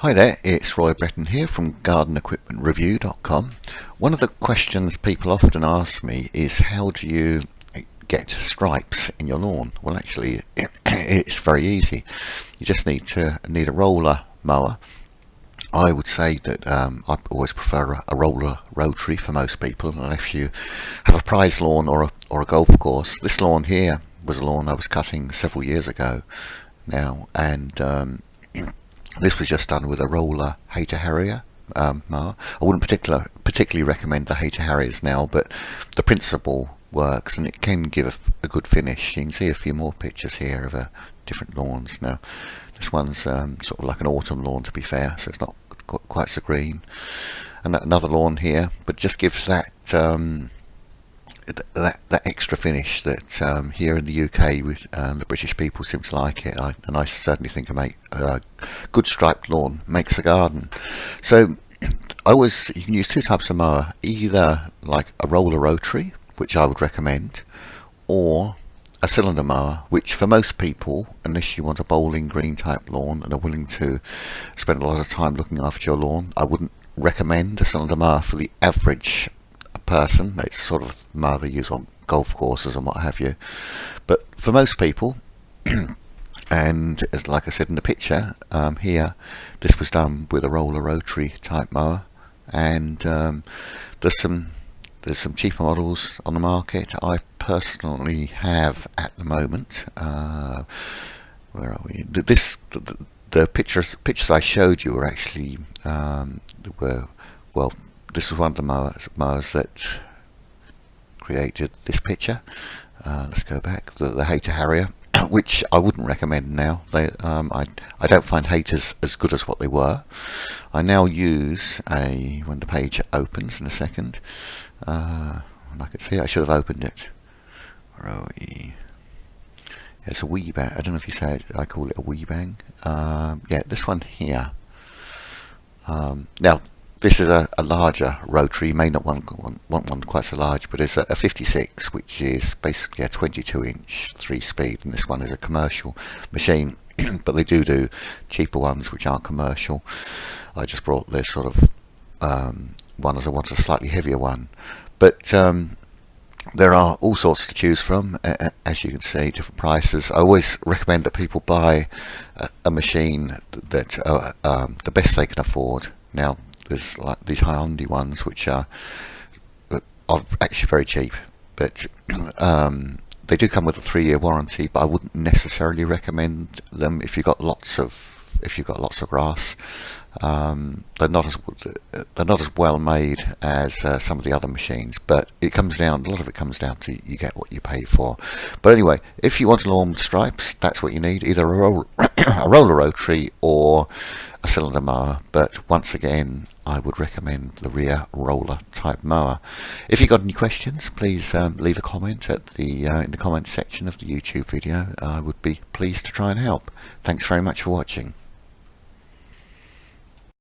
Hi there, it's Roy Breton here from GardenEquipmentReview.com. One of the questions people often ask me is how do you get stripes in your lawn? Well, actually, it's very easy. You just need a roller mower. I would say that I always prefer a roller rotary for most people, unless you have a prize lawn or a golf course. This lawn here was a lawn I was cutting several years ago now, and this was just done with a roller Hayter Harrier mower. I wouldn't particularly recommend the Hayter Harriers now, but the principle works and it can give a good finish. You can see a few more pictures here of different lawns. Now, this one's sort of like an autumn lawn, to be fair, so it's not quite so green. And another lawn here, but just gives that that extra finish that here in the UK with the British people seem to like it, and I certainly think a good striped lawn makes a garden. So you can use two types of mower, either like a roller rotary, which I would recommend, or a cylinder mower, which for most people, unless you want a bowling green type lawn and are willing to spend a lot of time looking after your lawn, I wouldn't recommend a cylinder mower for the average person. It's sort of mower they use on golf courses and what have you. But for most people, and as like I said in the picture here, this was done with a roller rotary type mower, and there's some cheaper models on the market. I personally have at the moment, where are we? The pictures I showed you were actually this was one of the mowers that created this picture. Let's go back. The Hayter Harrier, which I wouldn't recommend now. I don't find Hayters as good as what they were. I now use when the page opens in a second. I can see I should have opened it. Where are we? It's a Weibang. I don't know if you say it. I call it a Weibang. Yeah, this one here. Now, this is a larger rotary. You may not want one quite so large, but it's a 56, which is basically a 22-inch 3-speed, and this one is a commercial machine. But they do cheaper ones which aren't commercial. I just brought this sort of one as I wanted a slightly heavier one. But there are all sorts to choose from, as you can see, different prices. I always recommend that people buy a machine that the best they can afford. Now, there's like these Hyundai ones which are actually very cheap, but they do come with a 3-year warranty. But I wouldn't necessarily recommend them if you've got lots of grass. They're not as well made as some of the other machines, but a lot of it comes down to you get what you pay for. But anyway, if you want a lawn with stripes, that's what you need, either a roller rotary or a cylinder mower. But once again, I would recommend the rear roller type mower. If you've got any questions, please leave a comment in the comment section of the YouTube video. I would be pleased to try and help. Thanks very much for watching.